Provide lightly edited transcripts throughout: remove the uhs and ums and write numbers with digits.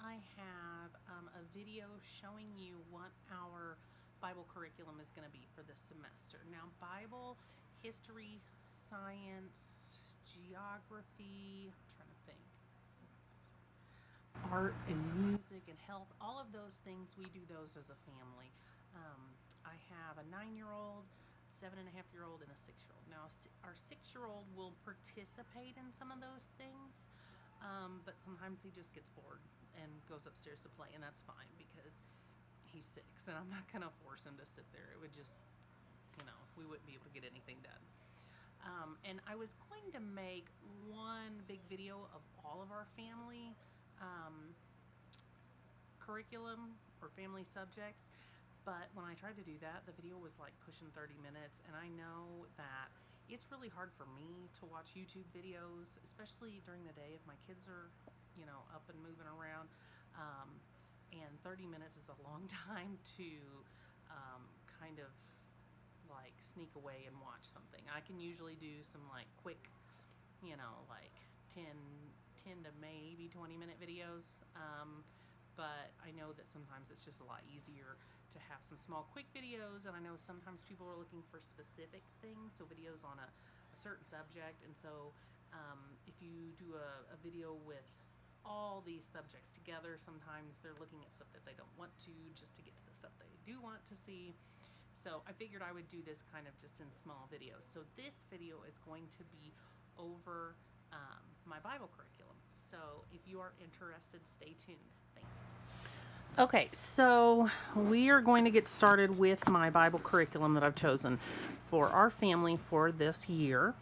I have a video showing you what our Bible curriculum is going to be for this semester. Now, Bible, history, science, geography, I'm trying to think, art and music and health, all of those things, we do those as a family. I have a 9-year-old, 7.5-year-old, and a 6-year-old. Now, our 6-year-old will participate in some of those things, but sometimes he just gets bored and goes upstairs to play, and that's fine because he's 6, and I'm not going to force him to sit there. It would just, we wouldn't be able to get anything done. And I was going to make one big video of all of our family curriculum or family subjects, but when I tried to do that, the video was like pushing 30 minutes, and I know that it's really hard for me to watch YouTube videos, especially during the day if my kids are, up and moving around, and 30 minutes is a long time to kind of like sneak away and watch something. I can usually do some like quick, like 10 to maybe 20-minute videos, but I know that sometimes it's just a lot easier to have some small quick videos, and I know sometimes people are looking for specific things, so videos on a certain subject, and so if you do a video with all these subjects together, sometimes they're looking at stuff that they don't want to, just to get to the stuff they do want to see. So I figured I would do this kind of just in small videos. So this video is going to be over my Bible curriculum. So if you are interested, stay tuned. Thanks. Okay, so we are going to get started with my Bible curriculum that I've chosen for our family for this year.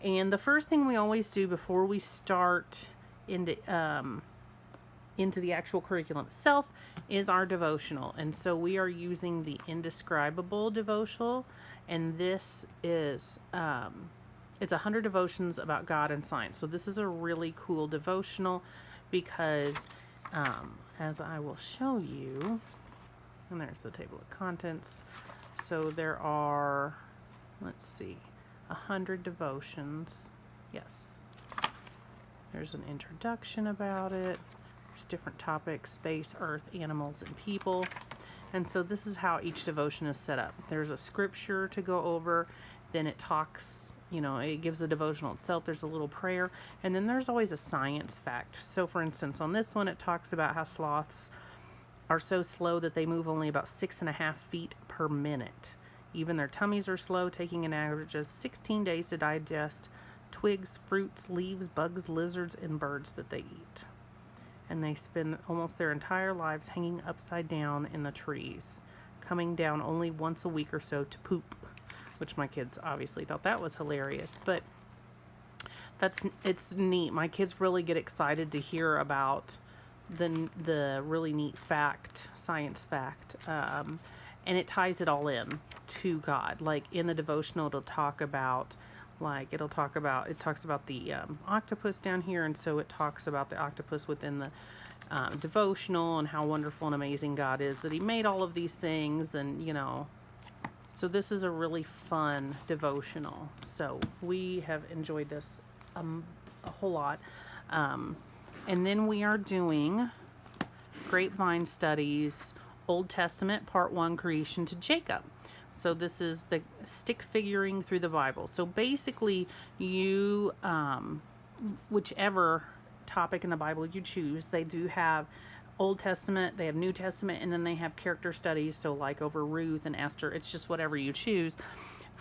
And the first thing we always do before we start into the actual curriculum itself is our devotional. And so we are using the Indescribable devotional, and this is it's 100 devotions about God and science. So this is a really cool devotional because as I will show you, and there's the table of contents. So there are, let's see, 100 devotions. Yes. There's an introduction about it. There's different topics: space, earth, animals, and people. And so this is how each devotion is set up. There's a scripture to go over, then it talks, it gives the devotional itself. There's a little prayer, and then there's always a science fact. So for instance, on this one, it talks about how sloths are so slow that they move only about 6.5 feet per minute. Even their tummies are slow, taking an average of 16 days to digest twigs, fruits, leaves, bugs, lizards, and birds that they eat. And they spend almost their entire lives hanging upside down in the trees, coming down only once a week or so to poop, which my kids obviously thought that was hilarious. But it's neat. My kids really get excited to hear about the really neat science fact, and it ties it all in to God. Like in the devotional, it talks about the octopus down here, and so it talks about the octopus within the devotional and how wonderful and amazing God is that he made all of these things. And so this is a really fun devotional, so we have enjoyed this a whole lot. And then we are doing Grapevine Studies, Old Testament, Part 1, Creation to Jacob. So this is the stick figuring through the Bible. So basically, you, whichever topic in the Bible you choose, they do have Old Testament, they have New Testament, and then they have character studies. So like over Ruth and Esther, it's just whatever you choose.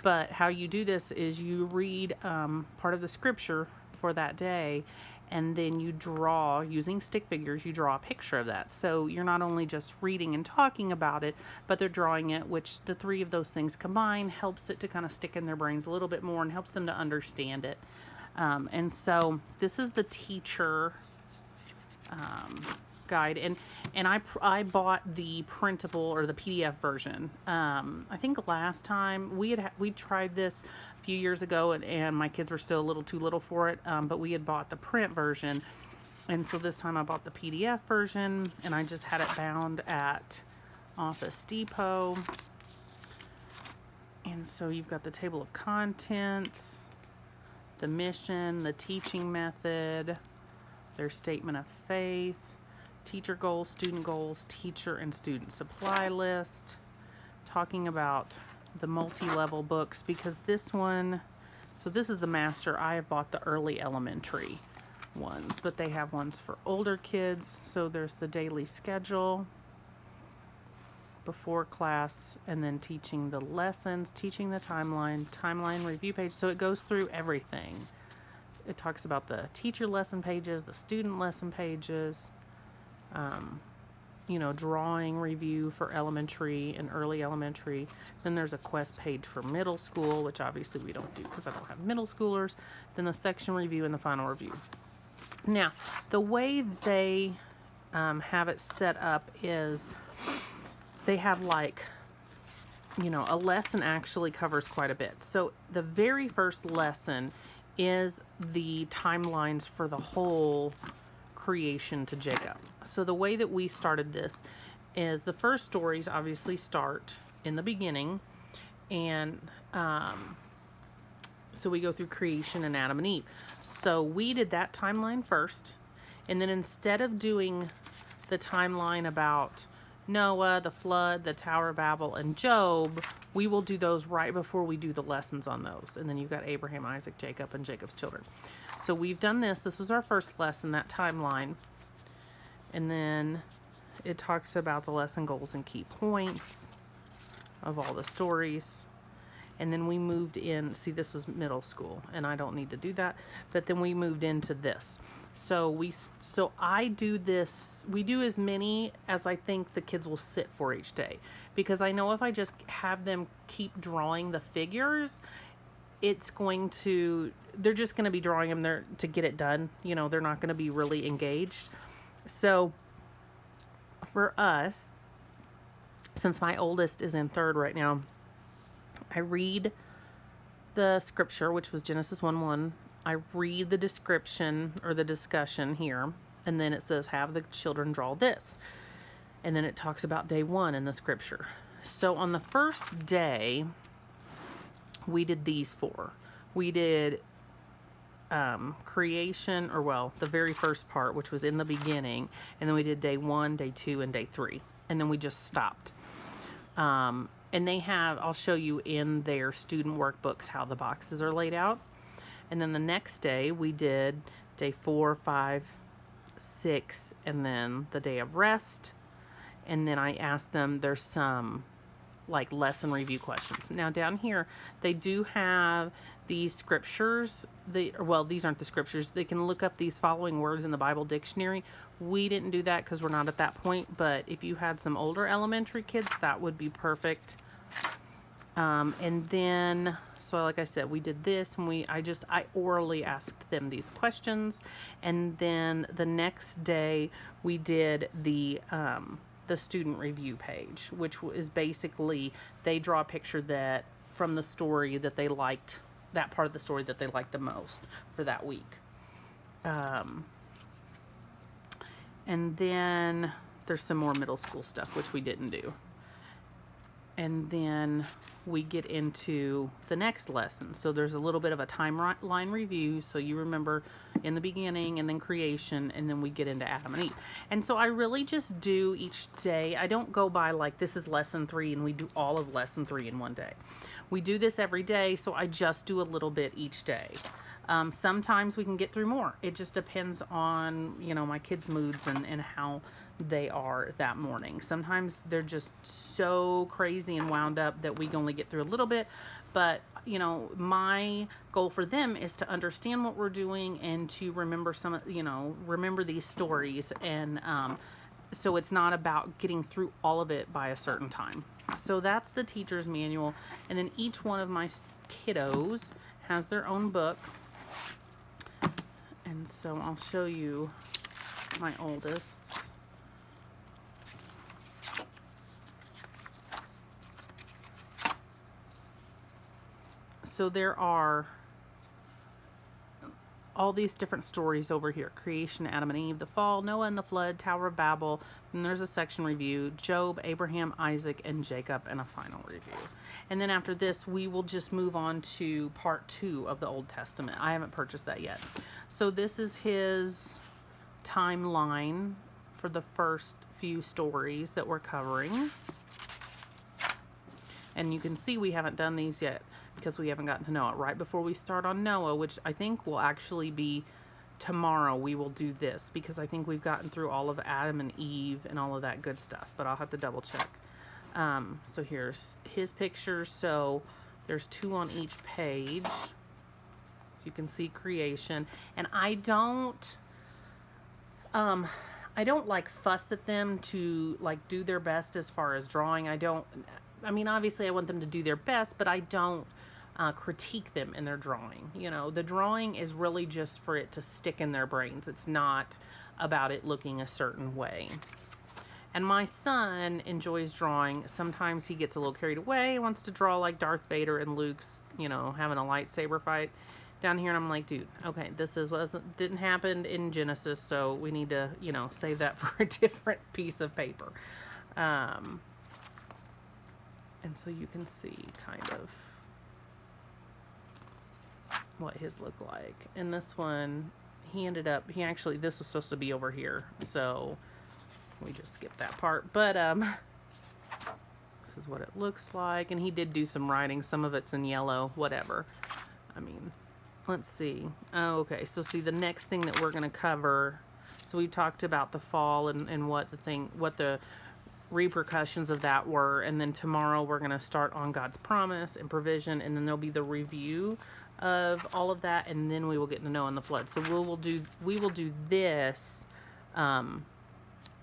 But how you do this is you read part of the scripture for that day, and then you draw, using stick figures, you draw a picture of that. So you're not only just reading and talking about it, but they're drawing it, which the three of those things combined helps it to kind of stick in their brains a little bit more and helps them to understand it. And so this is the teacher guide, and I bought the printable or the PDF version. I think last time we tried this a few years ago, and my kids were still a little too little for it, but we had bought the print version, and so this time I bought the PDF version, and I just had it bound at Office Depot. And so you've got the table of contents, the mission, the teaching method, their statement of faith, teacher goals, teacher and student supply list, talking about the multi-level books, because this one, so this is the master. I have bought the early elementary ones, but they have ones for older kids. So there's the daily schedule, before class, and then teaching the lessons, teaching the timeline review page. So it goes through everything. It talks about the teacher lesson pages, the student lesson pages, you know, drawing review for elementary and early elementary. Then there's a quest page for middle school, which obviously we don't do because I don't have middle schoolers. Then the section review and the final review. Now, the way they have it set up is they have, like, you know, a lesson actually covers quite a bit. So the very first lesson is the timelines for the whole creation to Jacob. So the way that we started this is the first stories obviously start in the beginning, and so we go through creation and Adam and Eve. So we did that timeline first, and then instead of doing the timeline about Noah, the flood, the Tower of Babel, and Job, we will do those right before we do the lessons on those. And then you've got Abraham, Isaac, Jacob, and Jacob's children. So we've done this. This was our first lesson, that timeline. And then it talks about the lesson goals and key points of all the stories. And then we moved in, see, this was middle school, and I don't need to do that, but then we moved into this. So I do this, we do as many as I think the kids will sit for each day, because I know if I just have them keep drawing the figures, it's going to, they're just going to be drawing them there to get it done. You know, they're not going to be really engaged. So for us, since my oldest is in 3rd right now, I read the scripture, which was Genesis 1:1. I read the description or the discussion here, and then it says, have the children draw this. And then it talks about day 1 in the scripture. So on the first day, we did these 4. We did creation, or well, the very first part, which was in the beginning, and then we did day 1, day 2, and day 3. And then we just stopped. And they have, I'll show you in their student workbooks how the boxes are laid out. And then the next day we did day 4, 5, 6, and then the day of rest. And then I asked them, there's some like lesson review questions. Now down here, they do have these scriptures. Well, these aren't the scriptures. They can look up these following words in the Bible dictionary. We didn't do that because we're not at that point, but if you had some older elementary kids, that would be perfect. And then, so like I said, we did this, and I orally asked them these questions. And then the next day we did the student review page, which is basically, they draw a picture that from the story that they liked, that part of the story that they liked the most for that week. And then there's some more middle school stuff, which we didn't do. And then we get into the next lesson. So there's a little bit of a timeline review. So you remember in the beginning, and then creation, and then we get into Adam and Eve. And so I really just do each day. I don't go by like, this is lesson 3 and we do all of lesson 3 in one day. We do this every day. So I just do a little bit each day. Sometimes we can get through more. It just depends on, you know, my kids' moods and how they are that morning. Sometimes they're just so crazy and wound up that we can only get through a little bit. But, you know, my goal for them is to understand what we're doing and to remember remember these stories. And so it's not about getting through all of it by a certain time. So that's the teacher's manual. And then each one of my kiddos has their own book. And so I'll show you my oldest's. So there are all these different stories over here. Creation, Adam and Eve, the fall, Noah and the flood, Tower of Babel. And there's a section review, Job, Abraham, Isaac, and Jacob, and a final review. And then after this, we will just move on to part 2 of the Old Testament. I haven't purchased that yet. So this is his timeline for the first few stories that we're covering. And you can see we haven't done these yet because we haven't gotten to Noah. Right before we start on Noah, which I think will actually be tomorrow, we will do this because I think we've gotten through all of Adam and Eve and all of that good stuff, but I'll have to double check. So here's his pictures. So there's 2 on each page. So you can see creation. And I don't like fuss at them to like do their best as far as drawing. I mean, obviously I want them to do their best, but I don't critique them in their drawing. You know, the drawing is really just for it to stick in their brains. It's not about it looking a certain way. And my son enjoys drawing. Sometimes he gets a little carried away, wants to draw like Darth Vader and Luke's, you know, having a lightsaber fight down here. And I'm like, dude, okay, this didn't happen in Genesis, so we need to, you know, save that for a different piece of paper. And so you can see kind of what his look like. And this one, this was supposed to be over here, so we just skipped that part. But this is what it looks like. And he did do some writing. Some of it's in yellow, whatever. I mean, let's see. Oh, okay, so see the next thing that we're going to cover. So we talked about the fall and what the repercussions of that were. And then tomorrow we're going to start on God's promise and provision. And then there'll be the review of all of that. And then we will get to Noah and the flood. So we will do this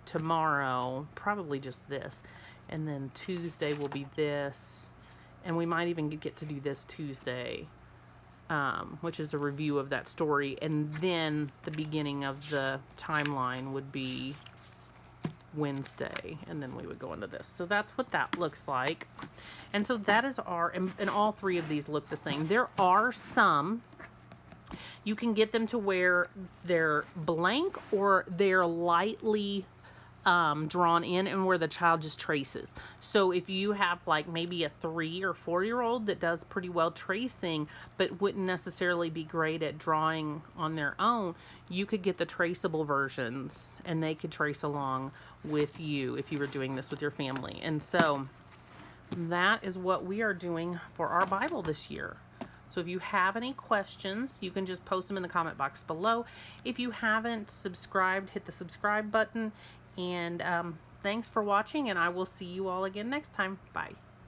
tomorrow, probably just this, and then Tuesday will be this, and we might even get to do this Tuesday, which is a review of that story, and then the beginning of the timeline would be Wednesday, and then we would go into this. So that's what that looks like. And so that is and all 3 of these look the same. There are some you can get them to where they're blank or they're lightly drawn in, and where the child just traces. So if you have like maybe a 3 or 4-year-old that does pretty well tracing but wouldn't necessarily be great at drawing on their own, you could get the traceable versions and they could trace along with you if you were doing this with your family. And so that is what we are doing for our Bible this year. So if you have any questions, you can just post them in the comment box below. If you haven't subscribed, hit the subscribe button. And thanks for watching, and I will see you all again next time. Bye.